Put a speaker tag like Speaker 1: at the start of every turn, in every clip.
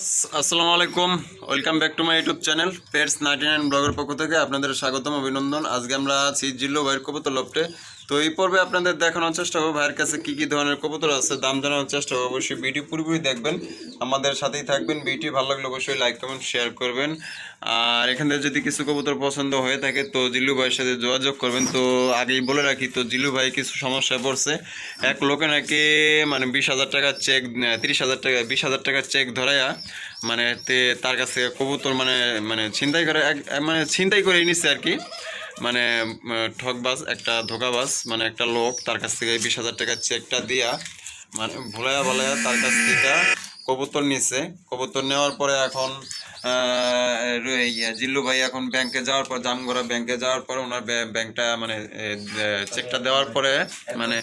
Speaker 1: আসসালামু আলাইকুম, welcome back to my YouTube channel pets 99 ব্লগের পক্ষ থেকে আপনাদের স্বাগতম অভিনন্দন। আজকে আমরা আছি জিল্লু ভাইয়ের কবুতর লফটে। তো এই পর্বে আপনাদের দেখানোর চেষ্টা করবো ভাইয়ের কাছে কী কী ধরনের কবুতর আছে, দাম জানানোর চেষ্টা করবো। অবশ্যই ভিডিও পুরোপুরি দেখবেন, আমাদের সাথেই থাকবেন। ভিডিও ভালো লাগলে অবশ্যই লাইক কমেন্ট শেয়ার করবেন। আর এখান থেকে যদি কিছু কবুতর পছন্দ হয়ে থাকে তো জিল্লু ভাইয়ের সাথে যোগাযোগ করবেন। তো আগেই বলে রাখি, তো জিল্লু ভাই কিছু সমস্যায় পড়ছে। এক লোকে নাকি মানে 20,000 টাকার চেক, 30,000 টাকা 20,000 টাকার চেক ধরাইয়া মানে তার কাছে কবুতর মানে মানে ছিনতাই করে মানে ছিনতাই করে নিচ্ছে আর কি। মানে ঠকবাজ একটা ধোকাবাজ মানে একটা লোক তার কাছ থেকে 20,000 টাকার চেকটা দিয়া মানে ভুলাইয়া বলাইয়া তার কাছ থেকে কবুতর নিচ্ছে। কবুতর নেওয়ার পরে এখন জিল্লু ভাই এখন ব্যাংকে যাওয়ার পর, জামগড়া ব্যাংকে যাওয়ার পর ওনার ব্যাংকটা মানে চেকটা দেওয়ার পরে মানে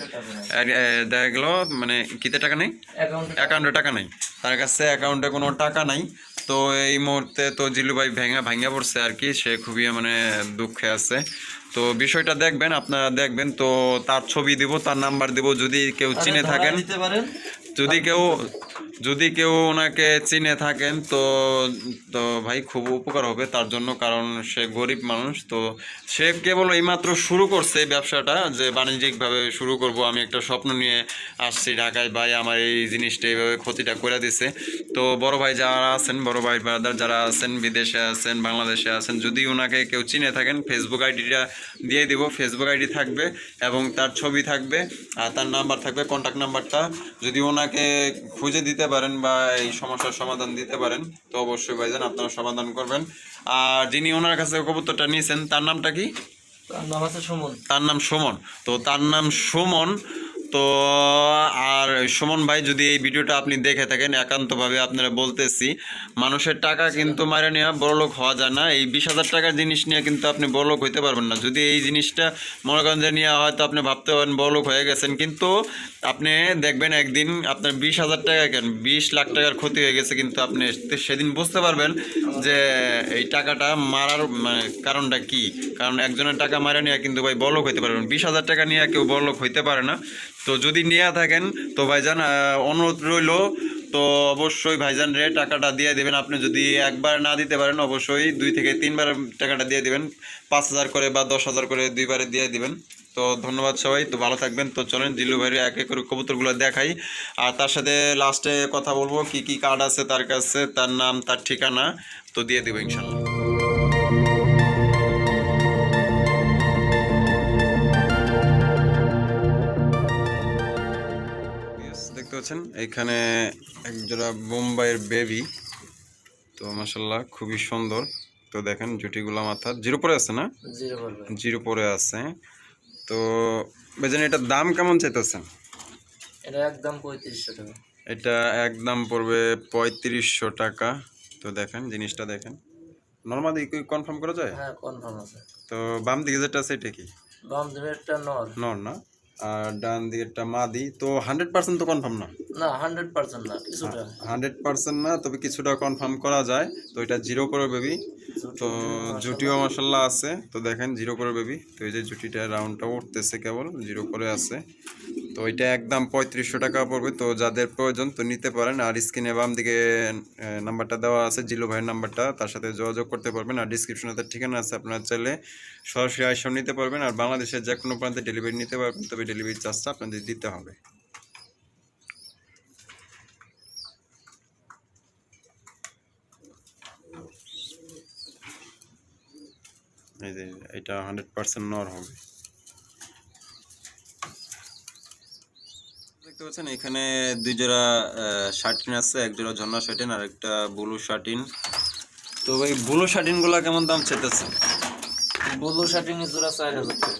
Speaker 1: দেখা গেল মানে কিতে টাকা নেই, অ্যাকাউন্টে টাকা নেই, তার কাছে অ্যাকাউন্টে কোনো টাকা নাই। তো এই মুহূর্তে তো জিল্লু ভাই ভাঙা পড়ছে আর কি, সে খুবই মানে দুঃখে আছে। তো বিষয়টা দেখবেন, আপনারা দেখবেন। তো তার ছবি দিব, তার নাম্বার দিব, যদি কেউ চিনে থাকেন, যদি কেউ ওনাকে চিনে থাকেন তো তো ভাই খুব উপকার হবে তার জন্য, কারণ সে গরিব মানুষ। তো সে কেবল এইমাত্র শুরু করছে ব্যবসাটা, যে বাণিজ্যিকভাবে শুরু করব, আমি একটা স্বপ্ন নিয়ে আসছি ঢাকায়, ভাই আমার এই জিনিসটা এইভাবে ক্ষতিটা করে দিছে। তো বড় ভাই যারা আছেন, বড় ভাই ব্রাদার যারা আছেন, বিদেশে আছেন, বাংলাদেশে আছেন, যদি ওনাকে কেউ চিনে থাকেন ফেসবুক আইডিটা দিয়ে দিব। ফেসবুক আইডি থাকবে এবং তার ছবি থাকবে আর তার নাম্বার থাকবে, কন্ট্যাক্ট নাম্বারটা। যদি ওনাকে খুঁজে দিতে পারেন বা এই সমস্যার সমাধান দিতে পারেন তো অবশ্যই ভাইজান আপনারা সমাধান করবেন। আর যিনি ওনার কাছে কবুতরটা নিয়েছেন তার নামটা কি? তার নাম সুমন। তো তার নাম সুমন। তো আর সুমন ভাই, যদি এই ভিডিওটা আপনি দেখে থাকেন, একান্তভাবে আপনারা বলতেছি, মানুষের টাকা কিন্তু মারে নেওয়া বড়লোক হওয়া যায় না। এই 20,000 টাকার জিনিস নিয়ে কিন্তু আপনি বড়লোক হইতে পারবেন না। যদি এই জিনিসটা মনে করেন যে নিয়ে হয়তো আপনি ভাবতে পারেন বড়লোক হয়ে গেছেন, কিন্তু আপনি দেখবেন একদিন আপনার 20,000 টাকা কেন 20 লাখ টাকার ক্ষতি হয়ে গেছে, কিন্তু আপনি সেদিন বুঝতে পারবেন যে এই টাকাটা মারার মানে কারণটা কি। কারণ একজনের টাকা মারা নিয়ে কিন্তু ভাই বড়লোক হইতে পারবেন, 20,000 টাকা নিয়ে কেউ বড়লোক হইতে পারে না। তো যদি নিয়ে থাকেন তো ভাইজান অনুরোধ রইল, তো অবশ্যই ভাইজান রে টাকাটা দিয়ে দেবেন। আপনি যদি একবার না দিতে পারেন অবশ্যই 2 থেকে 3 বার টাকাটা দিয়ে দেবেন, 5,000 করে বা 10,000 করে 2বারে দিয়ে দিবেন। তো ধন্যবাদ সবাই, তো ভালো থাকবেন। তো চলেন জিল্লু ভাইয়ের এক এক করে কবুতরগুলো দেখাই, আর তার সাথে লাস্টে কথা বলবো কি কি কার্ড আছে তার কাছে, তার নাম, তার ঠিকানা তো দিয়ে দেবো ইনশাল্লাহ। দেখতে পাচ্ছেন এখানে একজোড়া বোম্বাইয়ের বেবি, তো মাশাল্লাহ খুবই সুন্দর। তো দেখেন জুটিগুলো মাথা জিরো পরে আছে না, জিরো পরে আছে। তো বেজেন এটার দাম কেমন চাইতেছেন?
Speaker 2: এটা একদম 3500 টাকা।
Speaker 1: এটা একদম পড়বে 3500 টাকা। তো দেখেন জিনিসটা দেখেন, নর্মালি কি কনফার্ম করা যায়?
Speaker 2: হ্যাঁ, কনফার্ম আছে।
Speaker 1: তো বাম দিকে যেটা আছে এটা কি?
Speaker 2: বাম দিকেরটা নর।
Speaker 1: নর না, আর ডান দিকেরটা মাদি। তো 100% তো কনফার্ম না?
Speaker 2: না, 100% না, কিছুটা।
Speaker 1: 100% না, তবে কিছুটা কনফার্ম করা যায়। তো এটা জিরো করে বেবি, তো জুটিও মাশাল্লাহ আছে। তো দেখেন জিরো করে বেবি, তো এই যে জুটিটা রাউন্ডটা উঠতেছে, কেবল জিরো করে আছে। তো এটা একদম 3500 টাকা পড়বে। তো যাদের প্রয়োজন তো নিতে পারেন। আর স্ক্রিনে বাম দিকে নাম্বারটা দেওয়া আছে, জিল্লু ভাইয়ের নাম্বারটা, তার সাথে যোগাযোগ করতে পারবেন। আর ডিসক্রিপশনে তার ঠিকানা আছে, আপনারা চাইলে সরাসরি আইসা নিতে পারবেন। আর বাংলাদেশের যে কোনো প্রান্তে ডেলিভারি নিতে পারবেন, তবে ডেলিভারি চার্জটা আপনাদের দিতে হবে। এই যে এটা 100% নর হবে। দেখতে পাচ্ছেন এখানে 2 জোড়া শার্টিন আছে, এক জোড়া ঝর্ণা শার্টিন আর একটা ব্লু শার্টিন। তো ভাই ব্লু শার্টিনগুলো কেমন দাম চাইতেছে?
Speaker 2: ব্লু শার্টিনের জোড়া 4000 টাকা।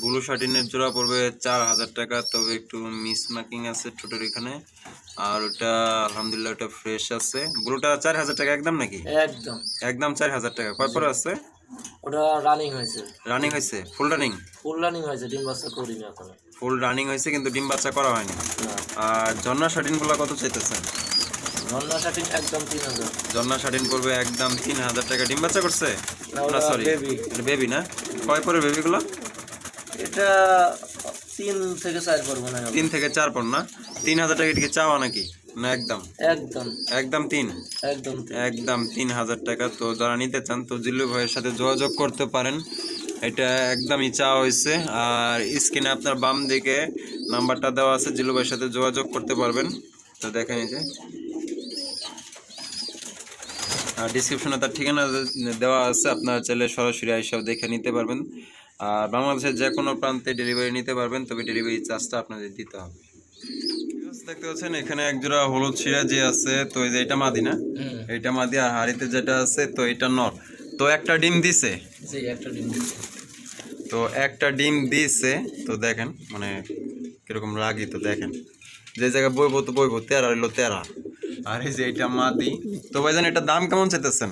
Speaker 1: ব্লু শার্টিনের জোড়া পড়বে 4000 টাকা। তবে একটু মিস মার্কিং আছে ঠোঁটের এখানে, আর ওটা আলহামদুলিল্লাহ ওটা ফ্রেশ আছে। ব্লুটা 4000 টাকা একদম নাকি?
Speaker 2: একদম
Speaker 1: একদম 4000 টাকা। কয় পরে আছে?
Speaker 2: ওটা রানিং হয়েছে।
Speaker 1: রানিং হয়েছে? Full running?
Speaker 2: ফুল রানিং হয়েছে, ডিম বাচ্চা করিনি এখনো।
Speaker 1: ফুল রানিং হয়েছে কিন্তু ডিম বাচ্চা করা হয়নি।
Speaker 2: না।
Speaker 1: আর ঝর্ণা শার্টিনগুলো কত চাইতেছেন?
Speaker 2: ঝর্ণা শার্টিন একদম 3000।
Speaker 1: ঝর্ণা শার্টিন পড়বে একদম 3000 টাকা। ডিম বাচ্চা করছে
Speaker 2: না,
Speaker 1: না? Sorry,
Speaker 2: baby.
Speaker 1: বেবি না? কয় পরে বেবিগুলো?
Speaker 2: এটা 3 থেকে 4 পড়বো না।
Speaker 1: 3 থেকে 4 পর না? 3000 টাকা কি চাওয়া নাকি? না একদম
Speaker 2: একদম
Speaker 1: একদম 3
Speaker 2: একদম
Speaker 1: একদম 3000 টাকা। তো যারা নিতে চান তো জিল্লু ভাইয়ের সাথে যোগাযোগ করতে পারেন, এটা একদমই চাওয়া হয়েছে। আর স্ক্রিনে আপনার বাম দিকে নাম্বারটা দেওয়া আছে, জিল্লু ভাইয়ের সাথে যোগাযোগ করতে পারবেন। তো দেখেন এই যে, আর ডিসক্রিপশনে তার ঠিকানা দেওয়া আছে, আপনারা চাইলে সরাসরি এসে দেখে নিতে পারবেন। আর বাংলাদেশের যে কোনো প্রান্তে ডেলিভারি নিতে পারবেন, তবে ডেলিভারি চার্জটা আপনাদের দিতে হবে। দেখতে পাচ্ছেন এখানে এক জোড়া হলুদ সিরাজি আছে, তো এই যে এটা মাদি না, এইটা মাদি। আর হাড়িতে যেটা আছে তো এটা নর। তো একটা ডিম দিছে,
Speaker 2: জি একটা ডিম দিচ্ছে।
Speaker 1: তো একটা ডিম দিছে। তো দেখেন মানে কিরকম রাগি, তো দেখেন যে জায়গায় বইবো তো বইবো, তেরা হইলো তেরা। আর এই যে এটা মাদি। তো ভাইজান এটার দাম কেমন চাইতেছেন?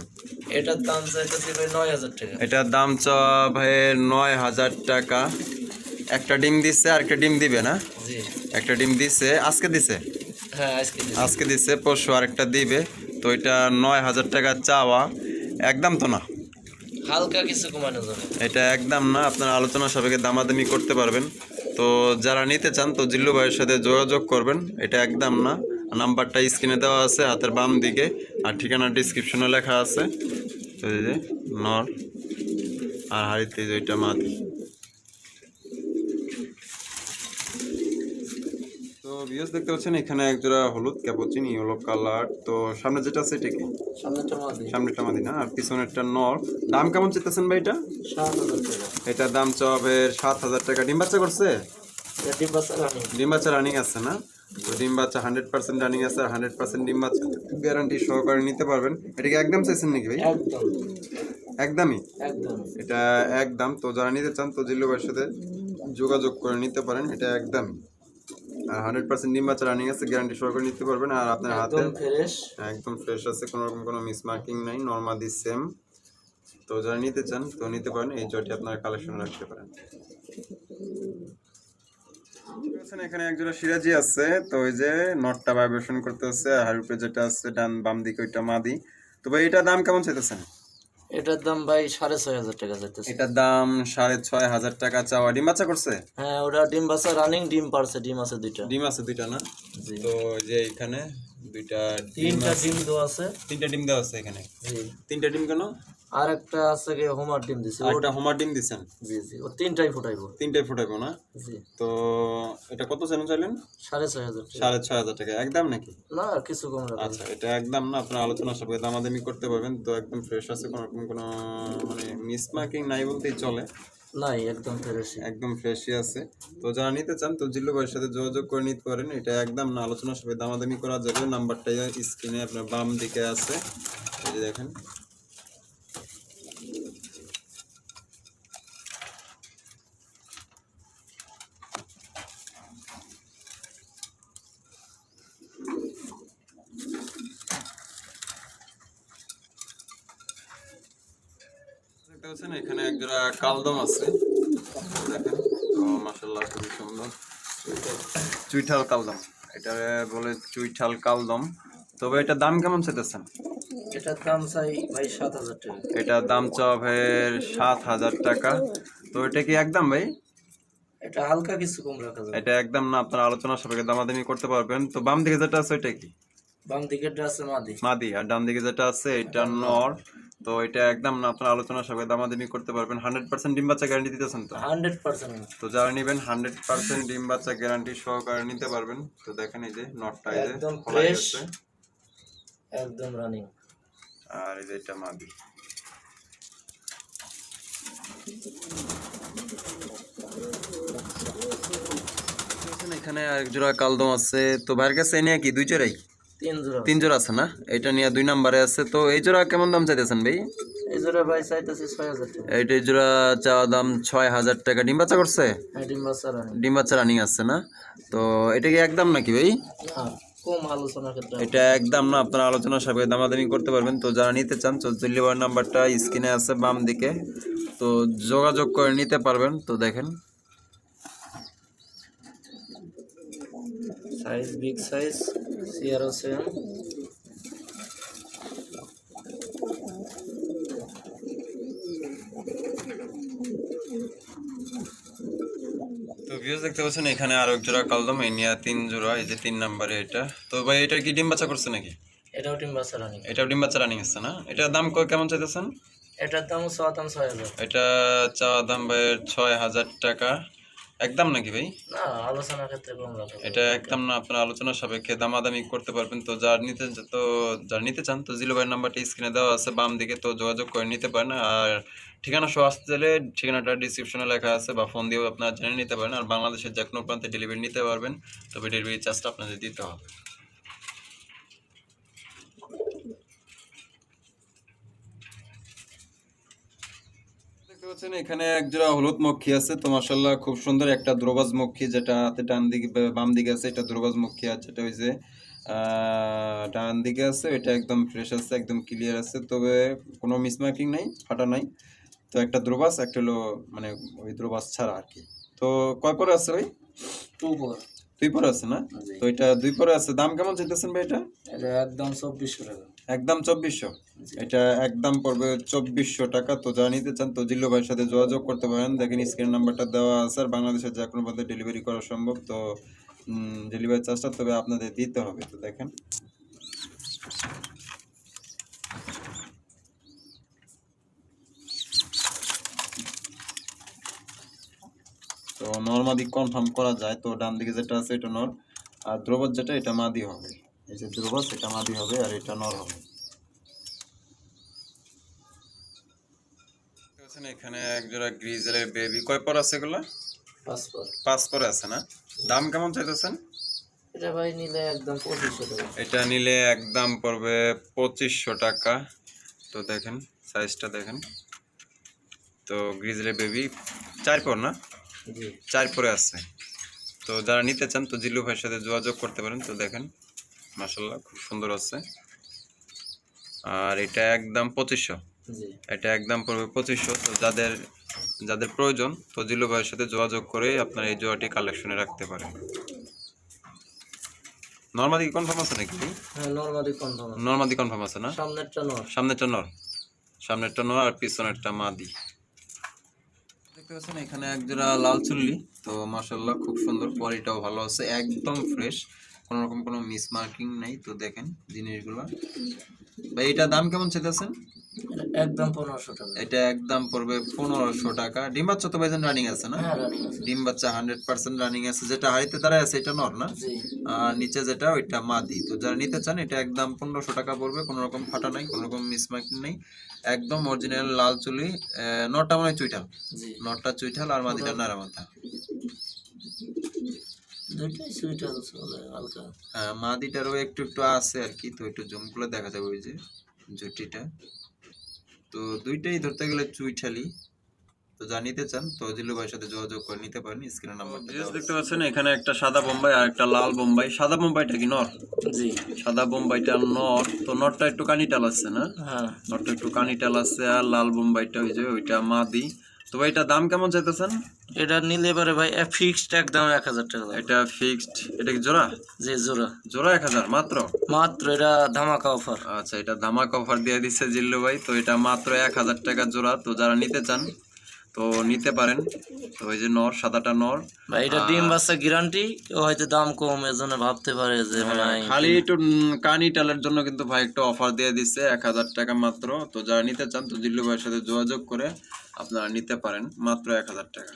Speaker 2: এটার দাম চাইতেছি ভাই 9000 টাকা।
Speaker 1: এটার দাম ভাই 9000 টাকা। একটা ডিম দিচ্ছে আর একটা ডিম দিবে না?
Speaker 2: জি
Speaker 1: একটা ডিম দিছে, আজকে দিছে,
Speaker 2: হ্যাঁ আজকে দিছি।
Speaker 1: আজকে দিছে, পরশু আরেকটা দিবে। তো এটা 9000 টাকা চাওয়া, একদম তো না,
Speaker 2: হালকা কিছু কমানো যাবে।
Speaker 1: এটা একদম না, আপনার আলোচনা সাপেক্ষে দামাদামি করতে পারবেন। তো যারা নিতে চান তো জিল্লু ভাইয়ের সাথে যোগাযোগ করবেন, এটা একদম না। নাম্বারটা স্ক্রিনে দেওয়া আছে হাতের বাম দিকে, আর ঠিকানা ডিসক্রিপশনে লেখা আছে। তো এই যে নর, আর হাড়িতে যে ওইটা মাদি। তো ভিউয়ার্স দেখতে পাচ্ছেন এখানে এক জোড়া হলুদ ক্যাপুচিনি ইয়েলো কালার। তো সামনে যেটা আছে এটা কি?
Speaker 2: সামনেটা মাদি।
Speaker 1: সামনেরটা মাদি না, আর পিছনেরটা নর। দাম কেমন চাইতেছেন ভাই এটা?
Speaker 2: 7000 টাকা।
Speaker 1: এটার দাম চাবে 7000 টাকা। ডিম বাচ্চা করছে?
Speaker 2: এটা ডিম বাচ্চা রানিং।
Speaker 1: ডিম বাচ্চা রানিং আছে না? তো ডিম বাচ্চা 100% রানিং আছে, আর 100% ডিম বাচ্চা গ্যারান্টি সহকারে নিতে পারবেন। এটা কি একদম চাইছেন নাকি ভাই?
Speaker 2: একদম
Speaker 1: একদমই,
Speaker 2: একদম
Speaker 1: এটা একদম। তো যারা নিতে চান তো জিল্লু ভাইয়ের সাথে যোগাযোগ করে নিতে পারেন, এটা একদমই। আর 100% ডিম বাচ্চা রানিং আছে, গ্যারান্টি সহকারে নিতে পারবেন। আর আপনার হাতে
Speaker 2: একদম ফ্রেশ।
Speaker 1: একদম ফ্রেশ আছে, কোনো রকম কোনো মিস মার্কিং নাই, নর্মাদি সেম। তো যারা নিতে চান তো নিতে পারেন, এই জয়টি আপনারা কালেকশন রাখতে পারেন। এখানে একজোড়া সিরাজি আছে, তো ওই যে নটটা ভাইব্রেশন করতেছে, আর উপরে যেটা আছে ডান বাম দিকে ওইটা মাদি। তো ভাই এটার দাম কেমন চাইতেছেন?
Speaker 2: এটার দাম ভাই 6500 টাকা চাইতেছে।
Speaker 1: এটার দাম 6500 টাকা চাওয়া। ডিম বাচ্চা করছে?
Speaker 2: হ্যাঁ ওটা ডিম বাচ্চা রানিং, ডিম পারছে, ডিম আছে দুইটা।
Speaker 1: ডিম আছে দুইটা না?
Speaker 2: জি
Speaker 1: তো ওই যে এখানে দুইটা
Speaker 2: তিনটা ডিম দেওয়া আছে।
Speaker 1: তিনটা ডিম দেওয়া আছে এখানে।
Speaker 2: জি
Speaker 1: তিনটা ডিম কেন?
Speaker 2: আর একটা আছে কি হোমার ডিম দিছে।
Speaker 1: একটা হোমার ডিম দিছেন?
Speaker 2: জি জি ও তিনটাই ফুটাইবো।
Speaker 1: তিনটাই ফুটাবো না?
Speaker 2: জি
Speaker 1: তো এটা কত চাইলেন?
Speaker 2: 6500 টাকা।
Speaker 1: 6500 টাকা একদম নাকি?
Speaker 2: না কিছু কম রাখা।
Speaker 1: আচ্ছা, এটা একদম না, আপনার আলোচনা সাপেক্ষে দামাদামি করতে পারবেন। তো একদম ফ্রেশ আছে, কোনো রকম কোনো মানে মিস মার্কিং নাই বলতেই চলে,
Speaker 2: নাই একদম ফ্রেশ।
Speaker 1: একদম ফ্রেশই আছে। তো যারা নিতে চান তো জিল্লু ভাইয়ের সাথে যোগাযোগ করে নিতে পারেন, এটা একদম না, আলোচনা সাপেক্ষে দামাদামি করা যাবে। নাম্বারটা স্ক্রিনে আপনার বাম দিকে আছে, এই যে দেখেন। দেখতে পাচ্ছেন এখানে একজোড়া কালদম আছে, দেখেন। তো মাশাআল্লাহ খুবই সুন্দর চুইঠাল কালদম, এটা বলে চুইঠাল কালদম। তবে এটার দাম কেমন চাইতেছেন?
Speaker 2: এটার দাম চাই ভাই 7000 টাকা।
Speaker 1: এটার দাম চাওয়া ভাই 7000 টাকা। তো এটা কি একদম ভাই?
Speaker 2: এটা হালকা কিছু কম রাখা যাবে।
Speaker 1: এটা একদম না, আপনার আলোচনা সাপেক্ষে দামাদামি করতে পারবেন। তো বাম দিকে যেটা আছে ওইটা কি?
Speaker 2: বাম দিকেরটা আছে মাদি।
Speaker 1: মাদি, আর ডান দিকে যেটা আছে এটা নর। তো এটা একদম না, আপনার আলোচনা সাপেক্ষে দামাদামি করতে পারবেন। 100% ডিম বাচ্চা গ্যারান্টি দিতেছেন তো?
Speaker 2: 100%।
Speaker 1: তো যারা নেবেন 100% ডিম বাচ্চা গ্যারান্টি সহকারে নিতে পারবেন। তো দেখেন এই যে নটটা এই যে
Speaker 2: একদম
Speaker 1: খোলা
Speaker 2: ফ্রেশ,
Speaker 1: গেছে,
Speaker 2: একদম রানিং।
Speaker 1: আর এই যে এটা মাদি। এখানে আরেক জোড়া কালদম আছে। তো ভাইয়ের কাছে নিয়ে কি দুই জোড়াই?
Speaker 2: তিন জোড়া।
Speaker 1: তিন জোড়া আছে না? এটা নিয়ে 2 নম্বরে আছে। তো এই জোড়া কেমন দাম চাইতেছেন ভাই?
Speaker 2: এই জোড়া ভাই চাইতেছি 6000 টাকা।
Speaker 1: এইটা জোড়া চাওয়া দাম 6000 টাকা। ডিম বাচ্চা করছে?
Speaker 2: হ্যাঁ ডিম বাচ্চা রানিং।
Speaker 1: ডিম বাচ্চা রানিং আছে না? তো এটা কি একদম নাকি ভাই?
Speaker 2: হ্যাঁ কম আলোচনার ক্ষেত্রে।
Speaker 1: এটা একদম না, আপনার আলোচনা সাপেক্ষে দামাদামি করতে পারবেন। তো যারা নিতে চান চৌচল্লিশ নাম্বারটা স্ক্রিনে আছে বাম দিকে, তো যোগাযোগ করে নিতে পারবেন। তো দেখেন
Speaker 2: size big size, CRO same.
Speaker 1: তো ভিউজ দেখতে পাচ্ছেন এখানে আরো এক জোড়া কালদম এনিয়া 3 জোড়া, এই যে 3 নম্বরে এটা। তো ভাই এটা কি ডিম বাচ্চা করছে নাকি?
Speaker 2: এটাও টিম বাচ্চা রানিং।
Speaker 1: এটাও ডিম বাচ্চা রানিং আছে না? এটার দাম কেমন চাইতেছেন?
Speaker 2: এটার দাম 6,000।
Speaker 1: এটা চাওয়া দাম ভাই 6,000 টাকা। একদম নাকি ভাই?
Speaker 2: না, আলোচনার ক্ষেত্রে কম রাখা যাবে।
Speaker 1: এটা একদম না, আপনার আলোচনা সাপেক্ষে দামাদামি করতে পারবেন। তো যার নিতে চান তো জিলু ভাইয়ের নাম্বারটা স্ক্রিনে দেওয়া আছে বাম দিকে, তো যোগাযোগ করে নিতে পারেন। আর ঠিকানা সহ আসতে চাইলে ঠিকানাটা ডিসক্রিপশনে লেখা আছে, বা ফোন দিয়েও আপনারা জেনে নিতে পারেন। আর বাংলাদেশের যে কোনো প্রান্তে ডেলিভারি নিতে পারবেন, তবে ডেলিভারি চার্জটা আপনাদের দিতে হবে। দেখতে পাচ্ছেন এখানে এক জোড়া হলুদ মক্ষী আছে, তো মাশাআল্লাহ খুব সুন্দর একটা দ্রবাজ মক্ষী, যেটা হাতে ডান দিকে বাম দিকে আছে এটা দ্রবাজ মক্ষী। আর যেটা হয়েছে ডান দিকে আছে এটা একদম ফ্রেশ আছে, একদম ক্লিয়ার আছে, তবে কোনো মিসমার্কিং নাই, ফাটা নাই। তো একটা দ্রবাজ, একটা হলো মানে ওই দ্রবাজ ছাড়া আর কি। তো কয় পরে আছে ভাই?
Speaker 2: 2 পর।
Speaker 1: 2 পরে আছে না?
Speaker 2: জি।
Speaker 1: তো এটা 2 পরে আছে। দাম কেমন চাইতেছেন ভাই এটা?
Speaker 2: এটা একদম 2400 টাকা।
Speaker 1: একদম 2400। এটা একদম পড়বে 2400 টাকা। তো যারা নিতে চান তো জিল্লু ভাইয়ের সাথে যোগাযোগ করতে পারেন। দেখেন স্ক্রিন নাম্বারটা দেওয়া আছে। আর বাংলাদেশের যে কোনো পথে ডেলিভারি করা সম্ভব। তো ডেলিভারি চার্জটা তবে আপনাদের দিতে হবে। তো দেখেন তো নরমাদি কনফার্ম করা যায়। তো ডান দিকে যেটা আছে এটা নর, আর দ্রবত যেটা এটা মাদি হবে। এই যে দ্রবত এটা মাদি হবে, আর এটা নর হবে। এখানে এক জোড়া গ্রিজেলের বেবি, কয় পর আছে এগুলা?
Speaker 2: 5 পর।
Speaker 1: 5 পরে আছে না? দাম কেমন চাইতেছেন?
Speaker 2: এটা ভাই নিলে একদম 2500 টাকা।
Speaker 1: এটা নিলে একদম পড়বে 2500 টাকা। তো দেখেন সাইজটা দেখেন। তো গ্রিজেলের বেবি 4 পর না?
Speaker 2: জি।
Speaker 1: 4 পরে আছে। তো যারা নিতে চান তো জিল্লু ভাইয়ের সাথে যোগাযোগ করতে পারেন। তো দেখেন মাশাআল্লাহ খুব সুন্দর আছে। আর এটা একদম 2500।
Speaker 2: জি।
Speaker 1: এটা একদম পড়বে 2500। তো যাদের প্রয়োজন তো জিল্লু ভাইয়ের সাথে যোগাযোগ করে আপনার এই জোড়াটি কালেকশনে রাখতে পারেন। নরমাদি কনফার্ম আছে নাকি?
Speaker 2: হ্যাঁ, নরমালি কনফার্ম আছে।
Speaker 1: নরমাদি কনফার্ম আছে না?
Speaker 2: সামনেরটা নর।
Speaker 1: সামনেরটা নর আর পিছনেরটা মাদি। দেখতে পাচ্ছেন এখানে এক জোড়া লাল চুল্লি। তো মাশাআল্লাহ খুব সুন্দর, কোয়ালিটিটাও ভালো আছে, একদম ফ্রেশ, কোনো রকম কোনো মিস মার্কিং নাই। তো দেখেন জিনিসগুলো ভাই, এটা দাম কেমন চাইতেছেন?
Speaker 2: এটা একদম 1500 টাকা।
Speaker 1: এটা একদম পড়বে 1500 টাকা। ডিম বাচ্চা তো ভাইজান রানিং আছে না?
Speaker 2: হ্যাঁ, রানিং আছে।
Speaker 1: ডিম বাচ্চা 100% রানিং আছে। যেটা হাড়িতে দাঁড়ায় আছে এটা নর না?
Speaker 2: জি।
Speaker 1: আর নিচে যেটা ওইটা মাদি। তো যারা নিতে চান এটা একদম 1500 টাকা পড়বে, কোনো রকম ফাটা নাই, কোনো রকম মিসমার্কিং নেই, একদম অরিজিনাল লাল চুলি। নরটা মনে হয় চুইঠাল,
Speaker 2: জি।
Speaker 1: নরটা চুইঠাল আর মাদিটা নারা মাথা।
Speaker 2: দুইটাই সুইটার চলে হালকা।
Speaker 1: হ্যাঁ, মাদিটারও একটু একটু আছে আর কি। তো একটু জুম করে দেখা যাবে ওই যে জুটিটা। তো দুইটাই ধরতে গেলে চুইঠালি। তো যা নিতে চান তো জিল্লু ভাইয়ের সাথে যোগাযোগ করে নিতে পারেন। স্ক্রিনের নাম্বারটা দেখতে পাচ্ছেন এখানে একটা সাদা বোম্বাই আর একটা লাল বোম্বাই। সাদা বোম্বাইটা কি নর?
Speaker 2: জি।
Speaker 1: সাদা বোম্বাইটা নর। তো নরটা একটু কানিটাল আছে না?
Speaker 2: হ্যাঁ।
Speaker 1: নরটা একটু কানিটাল আছে। আর লাল বোম্বাইটা ওই যে ওইটা মাদি। তো ভাই এটা দাম কেমন চাইতেছেন?
Speaker 2: এটা নিলে এবারে ভাই ফিক্সড একদম 1000 টাকা লাগবে।
Speaker 1: এটা ফিক্সড। এটা কি জোড়া?
Speaker 2: জি, জোড়া।
Speaker 1: জোড়া 1000 মাত্র?
Speaker 2: মাত্র, এটা ধামাকা অফার।
Speaker 1: আচ্ছা, এটা ধামাকা অফার দিয়ে দিচ্ছে জিল্লু ভাই। তো এটা মাত্র 1000 টাকা জোড়া। তো যারা নিতে চান তো নিতে পারেন। তো ওই যে নর, সাদাটা নর
Speaker 2: ভাই এটা ডিম বাচ্চা গ্যারান্টি। ও হয়তো দাম কম এর জন্য ভাবতে পারে যে মানে
Speaker 1: খালি একটু কানি টালের জন্য কিন্তু ভাই একটা অফার দিয়ে দিচ্ছে 1000 টাকা মাত্র। তো যারা নিতে চান তো জিল্লু ভাইয়ের সাথে যোগাযোগ করে আপনারা নিতে পারেন মাত্র 1000 টাকা।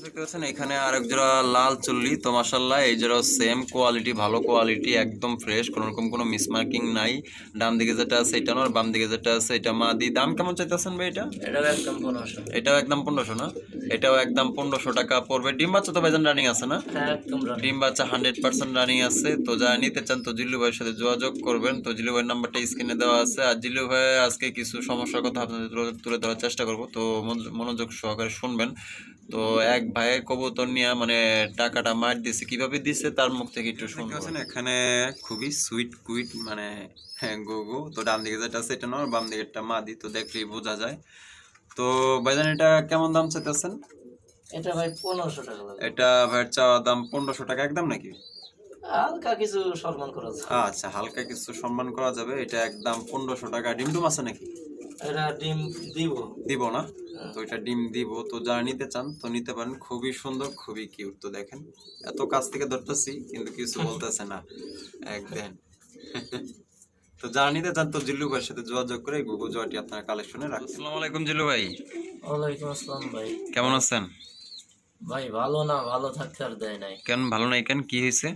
Speaker 1: দেখতে পাচ্ছেন এখানে আরেক জোড়া লাল চুল্লি। তো মাশাআল্লাহ এই জোড়া সেম কোয়ালিটি, ভালো কোয়ালিটি, একদম ফ্রেশ, কোনো রকম কোনো মিসমার্কিং নাই। ডান দিকে যেটা আছে এটা নর, বাম দিকে যেটা আছে এটা মাদি। দাম কেমন চাইতেছেন ভাই এটা?
Speaker 2: এটাও একদম 1500।
Speaker 1: এটাও একদম 1500 না? এটাও একদম 1500 টাকা পড়বে। ডিম বাচ্চা তো ভাইজান রানিং আছে না?
Speaker 2: হ্যাঁ, একদম রানিং।
Speaker 1: ডিম বাচ্চা 100% রানিং আছে। তো যারা নিতে চান তো জিল্লু ভাইয়ের সাথে যোগাযোগ করবেন। তো জিল্লু ভাইয়ের নাম্বারটা স্ক্রিনে দেওয়া আছে। আর জিল্লু ভাই আজকে কিছু সমস্যার কথা আপনাদের তুলে ধরার চেষ্টা করব। তো মনোযোগ সহকারে শুনবেন। তো এক ভাইয়ের কবুতর নিয়ে মানে টাকাটা মার দিছে, কিভাবে দিছে তার মুখ থেকে একটু শুনবেন। এখানে খুবই সুইট কুইট মানে হ্যাঁ গোগো। তো ডান দিকে যেটা আছে এটা নর, বাম দিকে একটা মাদি। তো দেখলেই বোঝা যায়। তো ভাইজান এটা কেমন দাম চাইতেছেন?
Speaker 2: এটা ভাই 1500 টাকা লাগবে।
Speaker 1: এটা ভাইয়ের চাওয়া দাম 1500 টাকা একদম নাকি?
Speaker 2: হালকা কিছু সম্মান করা যায়।
Speaker 1: আচ্ছা, হালকা কিছু সম্মান করা যাবে। এটা একদম 1500 টাকা। ডিমডুম আছে নাকি?
Speaker 2: এটা ডিম দিব।
Speaker 1: দিব না? তো এটা ডিম দিব, তো যারা নিতে চান তো নিতে পারেন। খুবই সুন্দর, খুবই কিউট। তো দেখেন এত কাছ থেকে ধরতেছি কিন্তু কিছু বলতেছে না, এক দেখেন। তো যারা নিতে চান তো জিল্লু ভাইয়ের সাথে যোগাযোগ করে গুগল জয়টি আপনার কালেকশনে রাখুন। আসসালামু আলাইকুম জিল্লু ভাই,
Speaker 2: ওয়ালাইকুম আসসালাম ভাই।
Speaker 1: কেমন আছেন?
Speaker 2: ভাই ভালো না, ভালো থাকতে আর দেয় নাই
Speaker 1: কেন ভালো নাই কেন, কি হয়েছে?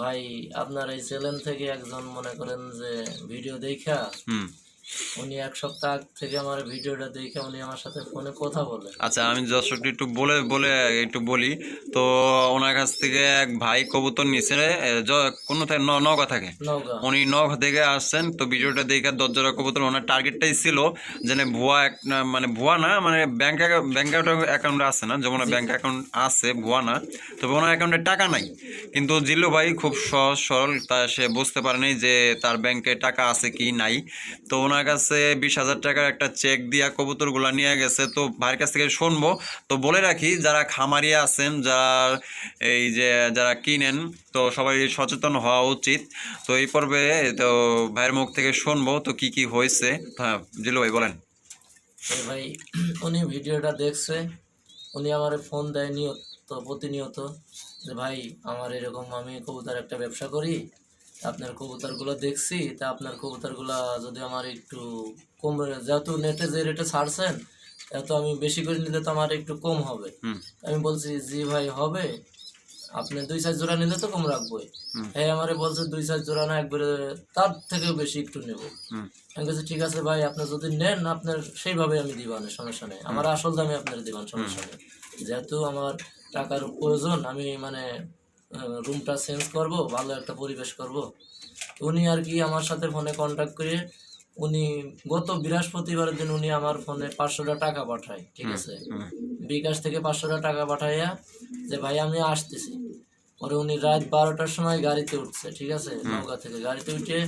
Speaker 2: ভাই। আপনার এই চ্যানেল থেকে একজন মনে করেন যে ভিডিও দেখা,
Speaker 1: হুম,
Speaker 2: উনি এক সপ্তাহ আগ থেকে আমার ভিডিওটা দেখে উনি আমার সাথে ফোনে কথা বলে।
Speaker 1: আচ্ছা আমি দর্শকটি একটু বলে বলে একটু বলি। তো ওনার কাছ থেকে এক ভাই কবুতর নিছে, কোনো নগা থাকে,
Speaker 2: নওগাঁ।
Speaker 1: উনি নগা থেকে আসছেন। তো ভিডিওটা দেখে 10 জোড়া কবুতর, ওনার টার্গেটটাই ছিল যে ভুয়া মানে ভুয়া না, মানে ব্যাংক অ্যাকাউন্ট আছে না, যেমন ব্যাংক অ্যাকাউন্ট আছে, ভুয়া না। তবে ওনার অ্যাকাউন্টে টাকা নাই, কিন্তু জিল্লু ভাই খুব সহজ সরল, তা সে বুঝতে পারেনি যে তার ব্যাংকে টাকা আছে কি নাই। তো ওনার কাছে 20,000 টাকার একটা চেক দিয়া কবুতরগুলো নিয়ে গেছে। তো ভাইয়ের কাছ থেকে শুনবো। তো বলে রাখি, যারা খামারি আছেন, যারা এই যে যারা কিনেন, তো সবাই সচেতন হওয়া উচিত। তো এই পর্বে তো ভাইয়ের মুখ থেকে শুনবো তো কি কি হয়েছে। হ্যাঁ জিল্লু ভাই বলেন।
Speaker 2: এই ভাই উনি ভিডিওটা দেখছে, উনি আমার ফোন দেয় প্রতিনিয়ত যে ভাই আমার এরকম আমি কবুতর একটা ব্যবসা করি, আপনার কবুতরগুলো দেখছি, তা আপনার কবুতরগুলো যদি আমার একটু কম, যেহেতু নেটে যে রেটে ছাড়ছেন এত আমি বেশি করে নিলে তো আমার একটু কম হবে।
Speaker 1: হুম
Speaker 2: আমি বলছি জি ভাই হবে, আপনি 2-4 জোড়া নিলে তো কম রাখবোই।
Speaker 1: হুম
Speaker 2: হ্যাঁ আমারে বলছে 2-4 জোড়া না, একবারে তার থেকেও বেশি একটু নেব।
Speaker 1: হুম
Speaker 2: আমি বলছি ঠিক আছে ভাই, আপনি যদি নেন আপনার সেইভাবে আমি দিবানে, সমস্যা নেই, আমার আসল দামে আপনার দিবান, সমস্যা নেই। যেহেতু আমার টাকার প্রয়োজন, আমি মানে রুমটা চেঞ্জ করব, ভালো একটা পরিবেশ করব। উনি আর কি আমার সাথে ফোনে কন্ট্যাক্ট করে, উনি গত বৃহস্পতিবারের দিন উনি আমার ফোনে 500 টাকা পাঠায়, ঠিক আছে,
Speaker 1: হুম
Speaker 2: বিকাশ থেকে 500 টাকা পাঠাইয়া যে ভাই আমি আসতেছি। পরে উনি রাত 12টার সময় গাড়িতে উঠছে, ঠিক আছে, নওগাঁ থেকে গাড়িতে উঠে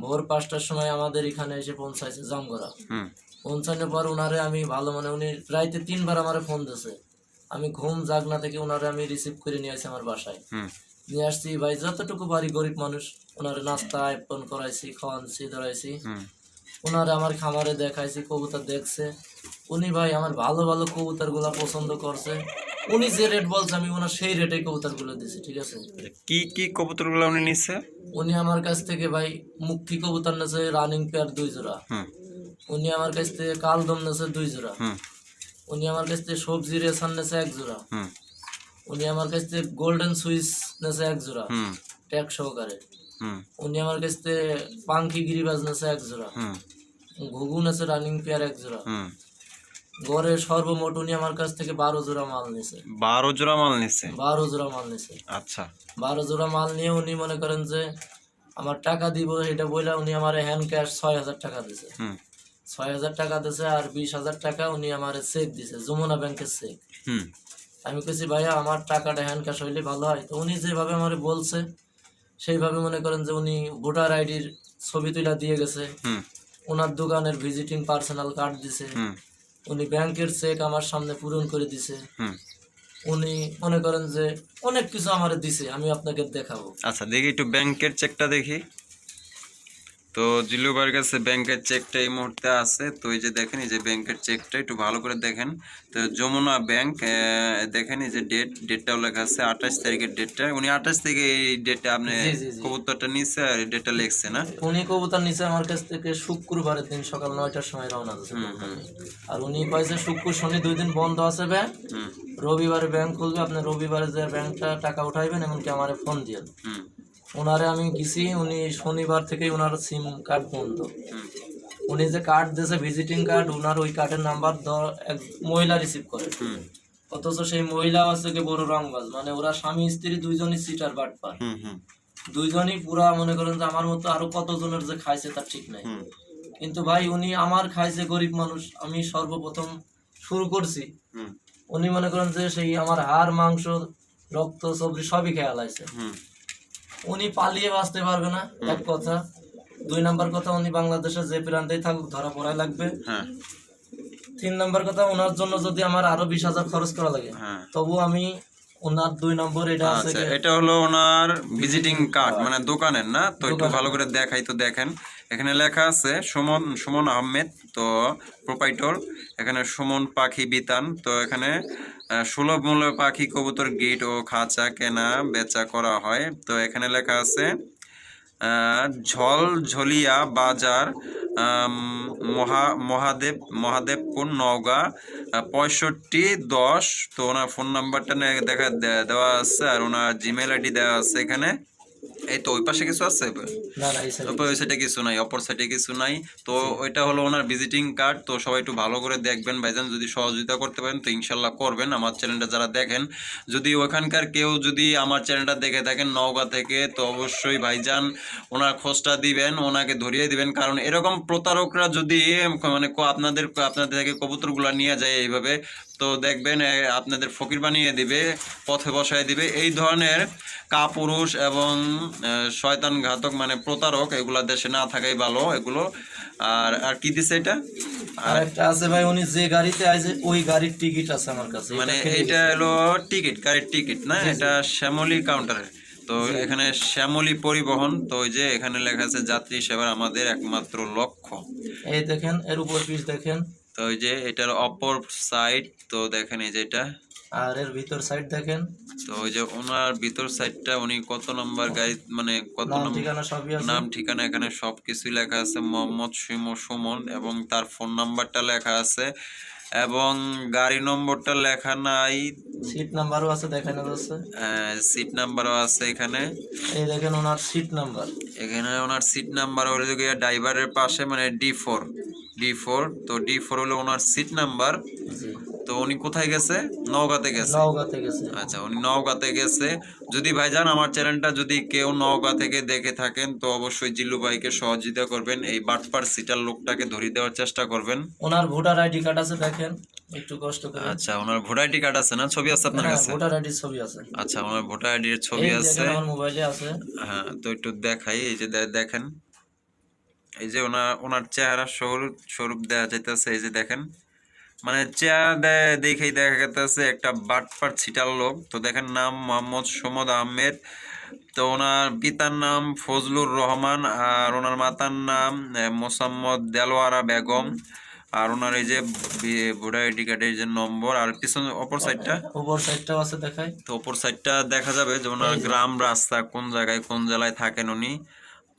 Speaker 2: ভোর 5টার সময় আমাদের এখানে এসে পৌঁছাইছে জামগড়া।
Speaker 1: হুম
Speaker 2: পৌঁছানোর পর উনারে আমি ভালো মানে, উনি রাইতে 3বার আমারে ফোন দিয়েছে, আমি ঘুম জাগনা থেকে উনারে আমি রিসিভ করে নিয়ে আসি আমার বাসায়।
Speaker 1: হুম
Speaker 2: নিয়ে আসছি ভাই, যতটুকু পারি গরিব মানুষ ওনারে নাস্তা আয়োজন করাইছি, খাওয়ানছি, ধরাইছি,
Speaker 1: হুম
Speaker 2: ওনারে আমার খামারে দেখাইছি, কবুতর দেখছে। উনি ভাই আমার ভালো ভালো কবুতর গুলা পছন্দ করছে, উনি যে রেট বলছে আমি ওনার সেই রেটে কবুতর গুলো দিছি, ঠিক আছে।
Speaker 1: কি কি কবুতরগুলো উনি নিচ্ছে?
Speaker 2: উনি আমার কাছ থেকে ভাই মুক্তি কবুতর নেছে রানিং পেয়ার 2 জোড়া,
Speaker 1: হুম
Speaker 2: উনি আমার কাছ থেকে কালদম নেছে 2 জোড়া,
Speaker 1: হুম
Speaker 2: উনি আমার কাছ থেকে সবজি রেশন নেছে 1 জোড়া,
Speaker 1: হুম
Speaker 2: উনি আমার কাছ থেকে গোল্ডেন সুইস নেছে 1 জোড়া
Speaker 1: হুম
Speaker 2: ট্যাগ সহকারে,
Speaker 1: হুম
Speaker 2: উনি আমার কাছ থেকে পাঙ্কি গিরিবাজ নেছে 1 জোড়া,
Speaker 1: হুম
Speaker 2: ঘুঘু নেছে রানিং পেয়ার 1 জোড়া।
Speaker 1: হুম
Speaker 2: গড়ে সর্বমোট উনি আমার কাছ থেকে 12 জোড়া মাল নিছে।
Speaker 1: 12 জোড়া মাল নিচ্ছে?
Speaker 2: 12 জোড়া মাল নিছে।
Speaker 1: আচ্ছা
Speaker 2: 12 জোড়া মাল নিয়ে উনি মনে করেন যে আমার টাকা দিব এটা বইলা উনি আমার হ্যান্ড ক্যাশ 6,000 টাকা দিছে।
Speaker 1: হুম
Speaker 2: 6,000 টাকা দিছে, আর 20,000 টাকা উনি আমার চেক দিছে, যমুনা ব্যাংকের চেক।
Speaker 1: হুম
Speaker 2: আমি কইছি ভাইয়া আমার টাকাটা হ্যান্ড ক্যাশ হইলে ভালো হয়। তো উনি যেভাবে আমার বলছে সেইভাবে মনে করেন যে উনি ভোটার আইডির ছবি তুলে দিয়ে গেছে,
Speaker 1: হুম
Speaker 2: ওনার দোকানের ভিজিটিং পার্সোনাল কার্ড দিছে,
Speaker 1: হুম
Speaker 2: উনি ব্যাংকের চেক আমার সামনে পূরণ করে দিছে,
Speaker 1: হুম
Speaker 2: উনি মনে করেন যে অনেক কিছু আমার দিছে, আমি আপনাকে দেখাবো।
Speaker 1: আচ্ছা দেখি একটু ব্যাংকের চেকটা দেখি। তো জিল্লু ভাইয়ের কাছে ব্যাংকের চেকটা এই মুহূর্তে আছে। তো এই যে দেখেন, এই যে ব্যাংকের চেকটা একটু ভালো করে দেখেন। তো যমুনা ব্যাংক, দেখেন এই যে ডেটটাও লেখা আছে 28 তারিখের ডেটটা। উনি 28 থেকে এই ডেটটা আপনি
Speaker 2: জি জি জি,
Speaker 1: কবুতরটা নিচ্ছে আর ডেটটা লিখছে না?
Speaker 2: উনি কবুতর নিচে আমার কাছ থেকে শুক্রবারের দিন সকাল 9টার সময় রওনা দিয়েছে কবুতর নিয়ে। আর উনি কয়েছে শুক্র শনি 2 দিন বন্ধ আছে ব্যাংক,
Speaker 1: হুম
Speaker 2: রবিবারে ব্যাংক খুলবে, আপনি রবিবারে যে ব্যাংকটা টাকা উঠাইবেন এমনকি আমারে ফোন দিয়েন।
Speaker 1: হুম
Speaker 2: ওনারে আমি গেছি, উনি শনিবার থেকেই ওনার সিম কার্ড বন্ধ।
Speaker 1: হুম
Speaker 2: উনি যে কার্ড দিয়েছে ভিজিটিং কার্ড, ওনার ওই কার্ডের নাম্বার এক মহিলা রিসিভ করে,
Speaker 1: হুম
Speaker 2: অথচ সেই মহিলা আছে কি বড় রংবাজ, মানে ওরা স্বামী স্ত্রী দুইজনই সিটার বাটপার,
Speaker 1: হুম হুম
Speaker 2: দুইজনই পুরা মনে করেন যে আমার মতো আরো কতজনের যে খাইছে তার ঠিক নাই।
Speaker 1: হুম
Speaker 2: কিন্তু ভাই উনি আমার খাইছে, গরিব মানুষ, আমি সর্বপ্রথম শুরু করছি,
Speaker 1: হুম
Speaker 2: উনি মনে করেন যে সেই আমার হাড় মাংস রক্ত সবজি সবই খেয়াল আছে।
Speaker 1: হুম
Speaker 2: উনি পালিয়ে বাঁচতে পারবে না, এক কথা। 2 নাম্বার কথা, উনি বাংলাদেশে যে প্রান্তেই থাকুক ধরা পড়াই লাগবে।
Speaker 1: হ্যাঁ
Speaker 2: 3 নাম্বার কথা, ওনার জন্য যদি আমার আরো 20,000 খরচ করা লাগে
Speaker 1: হ্যাঁ
Speaker 2: তবু আমি ওনার 2 নম্বর এটা আছে
Speaker 1: আচ্ছা
Speaker 2: কি-
Speaker 1: এটা হলো ওনার ভিজিটিং কার্ড, মানে দোকানের না? তো একটু ভালো করে দেখাই, তো দেখেন এখানে লেখা আছে সুমন সুমন আহমেদ, তো প্রোপাইটর। এখানে সুমন পাখি বিতান, তো এখানে সুলভ মূল্যে পাখি কবুতর গিট ও খাঁচা কেনা বেচা করা হয়। তো এখানে লেখা আছে ঝলিয়া বাজার, মহাদেবপুর, নওগাঁ 6510। তো ওনার ফোন নাম্বারটা দেওয়া আছে, আর ওনার জিমেল আইডি দেওয়া আছে এখানে। এই তো ওই পাশে কিছু আছে,
Speaker 2: না না এই side এ
Speaker 1: ওই সাইডে কিছু নাই, অপর সাইডে কিছু নাই। তো ওইটা হলো ওনার ভিজিটিং কার্ড। তো সবাই একটু ভালো করে দেখবেন ভাইজান, যদি সহযোগিতা করতে পারেন তো ইনশাল্লাহ করবেন। আমার চ্যানেলটা যারা দেখেন, যদি ওখানকার কেউ যদি আমার চ্যানেলটা দেখে থাকেন নওগাঁ থেকে, তো অবশ্যই ভাইজান ওনার খোঁজটা দিবেন, ওনাকে ধরিয়ে দিবেন। কারণ এরকম প্রতারকরা যদি মানে আপনাদের থেকে কবুতরগুলা নিয়ে যায় এইভাবে, তো দেখবেন আপনাদের ফকির বানিয়ে দিবে, পথে বসায় দিবে। এই ধরনের কাপুরুষ এবং শয়তান ঘাতক মানে প্রতারক, এগুলা দেশে না থাকাই ভালো এগুলো। আর আর কি দিছে এটা?
Speaker 2: আর একটা আছে ভাই, উনি যে গাড়িতে আইছে ওই গাড়ির টিকিট আছে আমার কাছে,
Speaker 1: মানে এটা হলো টিকিট, গাড়ির টিকিট না, এটা শ্যামলী কাউন্টারে। তো এখানে শ্যামলী পরিবহন, তো ওই যে এখানে লেখা আছে যাত্রী সেবার আমাদের একমাত্র লক্ষ্য।
Speaker 2: এই দেখেন এর উপর পিস দেখেন,
Speaker 1: তো ওই যে এটার অপর সাইড, তো দেখেন এই যে এটা,
Speaker 2: আর এর ভিতর সাইড দেখেন।
Speaker 1: তো ওই যে ওনার ভিতর সাইডটা উনি কত নম্বর গাড়ি মানে কত
Speaker 2: নাম
Speaker 1: নম্বর
Speaker 2: ঠিকানা সবই আছে।
Speaker 1: নাম ঠিকানা এখানে সবকিছুই লেখা আছে, মোহাম্মদ সুমন, এবং তার ফোন নাম্বারটা লেখা আছে, এবং গাড়ি নম্বরটা লেখা নাই,
Speaker 2: সিট নাম্বারও আছে দেখানো যাচ্ছে।
Speaker 1: সিট নাম্বারও আছে এখানে।
Speaker 2: এই দেখেন ওনার সিট নাম্বার,
Speaker 1: এখানে ওনার সিট নাম্বার হলো গিয়ে ড্রাইভারের পাশে মানে D4, তো D4 হলো ওনার সিট নাম্বার।
Speaker 2: জি
Speaker 1: তো উনি কোথায় গেছে? নওগাঁতে গেছে।
Speaker 2: নওগাঁতে গেছে।
Speaker 1: আচ্ছা, উনি নওগাঁতে গেছে। যদি ভাইজান আমার চ্যানেলটা যদি কেউ নওগাঁ থেকে দেখে থাকেন, তো অবশ্যই জিল্লু ভাইকে সহযোগিতা করবেন, এই বাটপার সিটার লোকটাকে ধরিয়ে দেওয়ার চেষ্টা করবেন।
Speaker 2: ওনার ভোটার আইডি কার্ড আছে দেখেন, একটু কষ্ট করে।
Speaker 1: আচ্ছা, ওনার ভোটার আইডি কার্ড আছে না? ছবি আছে আপনার
Speaker 2: হ্যাঁ
Speaker 1: কাছে?
Speaker 2: ভোটার আইডির ছবি আছে।
Speaker 1: আচ্ছা, ওনার ভোটার আইডির ছবি
Speaker 2: এই
Speaker 1: আছে।
Speaker 2: দেখেন আমার মোবাইলে আছে।
Speaker 1: হ্যাঁ, তো একটু দেখাই, এই যে দেখেন, এই যে ওনার চেহারা স্বরূপ দেখা যাইতেছে, এই যে দেখেন, মানে চেহারা দেখেই দেখা যাচ্ছে একটা বাটপার ছিটার লোক। তো দেখেন নাম মোহাম্মদ সুমন আহমেদ, তো ওনার পিতার নাম ফজলুর রহমান, আর ওনার মাতার নাম মোসাম্মদ দেলোয়ারা বেগম, আর ওনার এই যে ভোটার আইডি কার্ডের যে নম্বর, আর পিছনে অপর সাইডটা,
Speaker 2: উপর সাইডটাও আছে দেখাই।
Speaker 1: তো অপর সাইডটা দেখা যাবে যে ওনার গ্রাম রাস্তা কোন জায়গায় কোন জেলায় থাকেন উনি।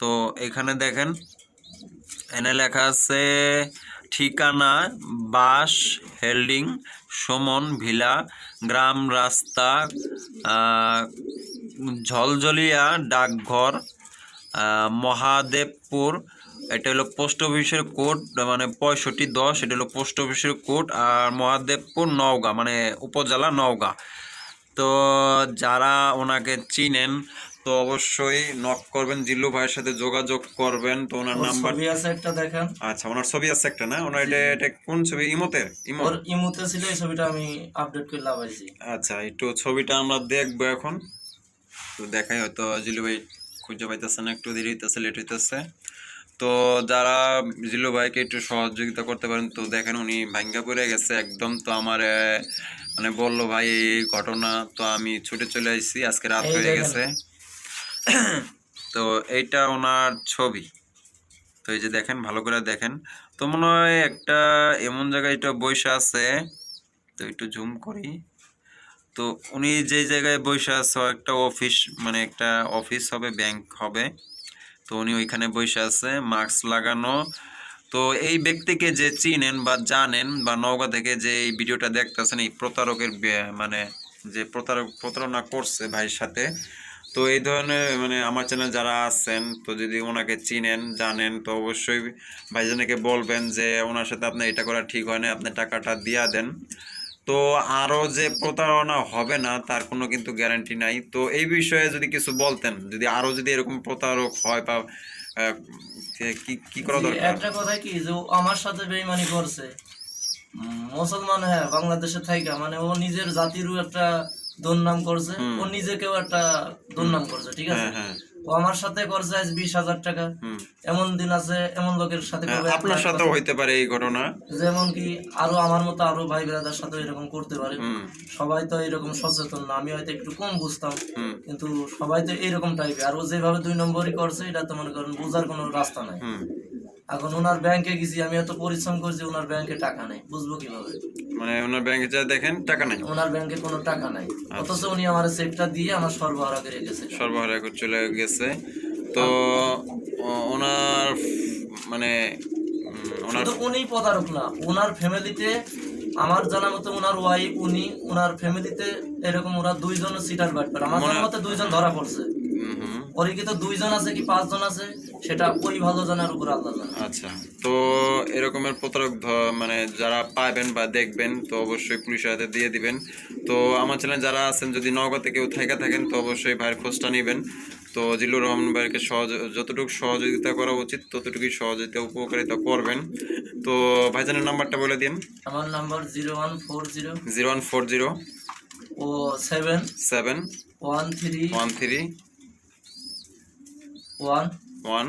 Speaker 1: তো এখানে দেখেন এনে লেখা আছে ঠিকানা বাস হেল্ডিং সুমন ভিলা, গ্রাম রাস্তা ঝলঝলিয়া, ডাকঘর মহাদেবপুর। এটা হলো পোস্ট অফিসের কোড, মানে 6510, এটা হলো পোস্ট অফিসের কোড। আর মহাদেবপুর নওগাঁ মানে উপজেলা নওগাঁ। তো যারা ওনাকে চিনেন তো অবশ্যই নক করবেন, জিল্লু ভাইয়ের সাথে যোগাযোগ করবেন। তো ওনার নাম্বার
Speaker 2: ছবি আছে একটা দেখেন।
Speaker 1: আচ্ছা, ওনার ছবি আছে একটা না? ওনার এটা কোন ছবি?
Speaker 2: ওর ইমোতে ছিল, এই ছবিটা আমি আপডেট করে লাগাইছি।
Speaker 1: আচ্ছা, একটু ছবিটা আমরা দেখবো এখন। তো দেখাই, হয়তো জিল্লু ভাই খুঁজে পাইতেছে না, একটু দেরি হইতেছে, লেট হইতেছে। তো যারা জিল্লু ভাইকে একটু সহযোগিতা করতে পারেন, তো দেখেন উনি ভাঙ্গা পড়ে গেছে একদম। তো আমার মানে বললো ভাই এই ঘটনা, তো আমি ছুটে চলে আসছি, আজকে রাত হয়ে গেছে। তো এইটা ওনার ছবি, তো এই যে দেখেন, ভালো করে দেখেন। তো মনে হয় একটা এমন জায়গায় এটা বসে আছে, তো একটু জুম করি। তো উনি যে জায়গায় বসে আছে একটা অফিস, মানে একটা অফিস হবে, ব্যাংক হবে। তো উনি ওইখানে বসে আছে, মাস্ক লাগানো। তো এই ব্যক্তিকে যে চিনেন বা জানেন, বা নওগাঁ থেকে যে এই ভিডিওটা দেখতেছেন, এই প্রতারকের মানে যে প্রতারণা করছে ভাইয়ের সাথে, তো এই ধরনের মানে আমার চ্যানেল যারা আছেন, তো যদি ওনাকে চিনেন জানেন, তো অবশ্যই ভাইজানকে বলবেন যে ওনার সাথে আপনার এটা করা ঠিক হয় না, আপনি টাকাটা দিয়া দেন। তো আরও যে প্রতারণা হবে না তার কোনো কিন্তু গ্যারান্টি নাই। তো এই বিষয়ে যদি কিছু বলতেন, যদি আরও যদি এরকম প্রতারক হয় বা কি করা দরকার?
Speaker 2: একটা কথা কি, যে ও আমার সাথে বেইমানি করছে, মুসলমান, হ্যাঁ বাংলাদেশে থাইকা, মানে ও নিজের জাতিরও একটা দুর্নাম করছে, ও নিজেকেও একটা দুর্নাম করছে, ঠিক আছে। ও আমার সাথে করছে আজ 20,000 টাকা। এমন দিন আছে, এমন লোকের সাথে করবে,
Speaker 1: আপনার সাথেও হইতে পারে এই ঘটনা,
Speaker 2: যেমন কি আরো আমার মতো আরো ভাই ব্রাদার সাথে এরকম করতে পারে। সবাই তো এরকম সচেতন না, আমি হয়তো একটু কম বুঝতাম, কিন্তু সবাই তো এইরকম টাইপের। আর ও যেভাবে 2 নম্বরই করছে, এটা তো মনে করেন বোঝার কোনো রাস্তা নাই। এখন ওনার ব্যাংকে গেছি, আমি এত পরিশ্রম করছি, ওনার ব্যাংকে টাকা নেই, বুঝবো কিভাবে?
Speaker 1: মানে ওনার ব্যাংকে যা দেখেন টাকা নাই,
Speaker 2: ওনার ব্যাংকে কোনো টাকা নাই, অথচ উনি আমার চেকটা দিয়ে আমার সরবরাহ করে গেছে।
Speaker 1: সরবরাহ করে চলে গেছে। তো ওনার মানে ওনার
Speaker 2: শুধু উনি প্রতারক না, ওনার ফ্যামিলিতে আমার জানা মতো ওনার ওয়াইফ, উনি ওনার ফ্যামিলিতে এরকম ওরা দুইজন সিটার বাটপার, আমার জানা মতো দুইজন ধরা পড়ছে। ওরই কি তো 2 জন আছে কি 5 জন আছে, সেটা ওই ভালো জানার উপর আল্লাহ জানে।
Speaker 1: আচ্ছা, তো এরকমের প্রতারক মানে যারা পাবেন বা দেখবেন তো অবশ্যই পুলিশের হাতে দিয়ে দিবেন। তো আমার চ্যানেলে যারা আছেন যদি নওগাঁতে কেউ থেকে থাকেন তো অবশ্যই ভাইয়ের খোঁজটা নেবেন। তো জিল্লুর রহমান ভাইকে যতটুকু সহযোগিতা করা উচিত ততটুকুই সহযোগিতা উপকারিতা করবেন। তো ভাইজানের নাম্বারটা বলে দিন।
Speaker 2: আমার নাম্বার 0140
Speaker 1: 0140
Speaker 2: ও 7
Speaker 1: 7
Speaker 2: 13
Speaker 1: 13
Speaker 2: 1
Speaker 1: 1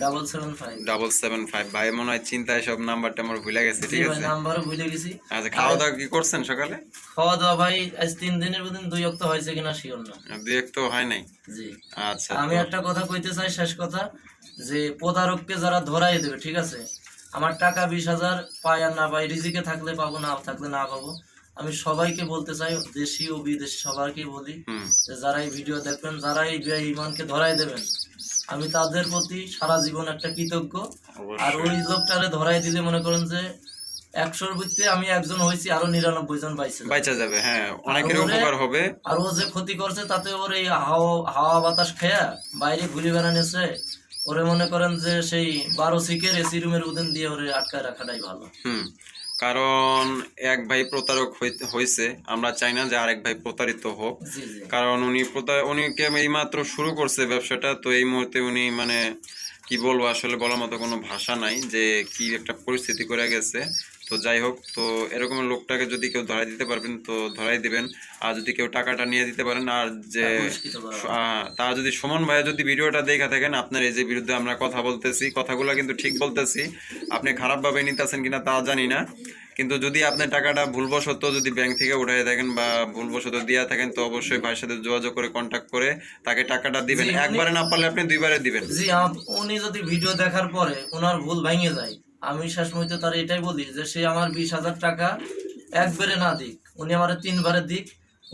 Speaker 2: 775।
Speaker 1: 775। ভাই মনে হয় চিন্তায় সব নাম্বারটা আমার ভুলে গেছে, ঠিক আছে?
Speaker 2: নাম্বারও ভুলে গেছি।
Speaker 1: আচ্ছা, খাওয়া দাওয়া কি করছেন সকালে?
Speaker 2: খাওয়া দাওয়া ভাই আজ 3 দিনের মধ্যে 2 অক্ত হয়েছে কিনা শিওর না।
Speaker 1: 2 এক তো হয় নাই।
Speaker 2: জি,
Speaker 1: আচ্ছা,
Speaker 2: আমি একটা কথা কইতে চাই, শেষ কথা, যে প্রতারককে যারা ধরাই দেবে, ঠিক আছে, আমার টাকা 20,000 পাই আর না পাই, রিজিকে থাকলে পাবো, না থাকলে না পাবো, আমি সবাইকে বলতে চাই, দেশি ও বিদেশি সবাইকে বলি, যে যারা এই ভিডিও দেখবেন, যারা এই বেঈমানকে ধরাই দেবেন, আমি তাদের প্রতি সারা জীবন একটা কৃতজ্ঞ। আর ওই লোকটারে ধরাই দিলে মনে করেন যে 100-র ভিতরে আমি একজন হয়েছি, আরো 99 জন
Speaker 1: বাইচা যাবে। হ্যাঁ, অনেকের উপকার হবে।
Speaker 2: আর ও যে ক্ষতি করছে তাতে ওর এই হাওয়া বাতাস খেয়া বাইরে ঘুরে বেড়ানেছে, ওরে মনে করেন যে সেই 12 সিকের এসি রুমের উদেন দিয়ে ওরে আটকায় রাখাটাই ভালো।
Speaker 1: কারণ এক ভাই প্রতারক হয়েছে, আমরা চাই না যে আরেক ভাই প্রতারিত হোক।
Speaker 2: জি জি,
Speaker 1: কারণ উনি এই মাত্র শুরু করছে ব্যবসাটা, তো এই মুহূর্তে উনি মানে কি বলবো, আসলে বলার মতো কোনো ভাষা নাই যে কি একটা পরিস্থিতি করে গেছে। তো যাই হোক, তো এরকম লোকটাকে যদি কেউ ধরাই দিতে পারবেন তো ধরাই দিবেন, আর যদি কেউ টাকাটা নিয়ে দিতে পারেন, আর যে তা যদি সুমন ভাইয়া যদি ভিডিওটা দেখে থাকেন, আপনার এই যে বিরুদ্ধে আমরা কথা বলতেছি, কথাগুলো কিন্তু ঠিক বলতেছি, আপনি খারাপভাবে নিতেছেন কিনা তা জানি না, কিন্তু যদি আপনি টাকাটা ভুলবশত যদি ব্যাংক থেকে উঠাই থাকেন বা ভুলবশত দিয়ে থাকেন তো অবশ্যই ভাইয়ের সাথে যোগাযোগ করে কন্ট্যাক্ট করে তাকে টাকাটা দিবেন। একবারে না পারলে আপনি 2বারে দিবেন।
Speaker 2: জি, উনি যদি ভিডিও দেখার পরে ওনার ভুল ভেঙে যায়, আমি শেষ মুহূর্তে তার এটাই বলি যে সে আমার 20,000 টাকা একবারে না দিক, উনি আমার 3বারে দিক।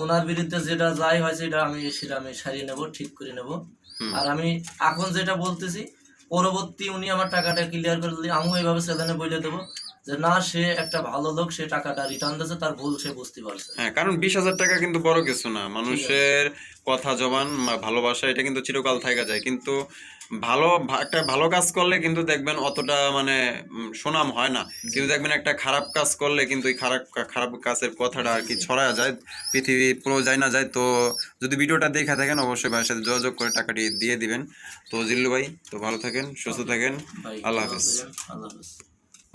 Speaker 2: ওনার বিরুদ্ধে যেটা যাই হয় সেটা আমি সারিয়ে নেব, ঠিক করে নেব। আর আমি এখন যেটা বলতেছি, পরবর্তী উনি আমার টাকাটা ক্লিয়ার করে দিলে আমি এইভাবে সেখানে বলে দেবো যে না, সে একটা ভালো লোক, সে টাকাটা রিটার্ন দিয়েছে, তার ভুল সে বুঝতে পারছে।
Speaker 1: হ্যাঁ, কারণ 20,000 টাকা কিন্তু বড় কিছু না। মানুষের কথা, জবান, ভালোবাসা এটা কিন্তু চিরকাল থাকা যায়, কিন্তু একটা ভালো কাজ করলে কিন্তু দেখবেন অতটা মানে সুনাম হয় না, কিন্তু দেখবেন একটা খারাপ কাজ করলে কিন্তু এই খারাপ কাজের কথাটা আর কি ছড়ায় যায়, পৃথিবী পুরো যায় না যায়। তো যদি ভিডিওটা দেখে থাকেন অবশ্যই ভাইয়ের সাথে যোগাযোগ করে টাকাটি দিয়ে দিবেন। তো জিল্লু ভাই, তো ভালো থাকেন, সুস্থ থাকেন, আল্লাহ হাফেজ।
Speaker 2: আল্লাহ হাফেজ।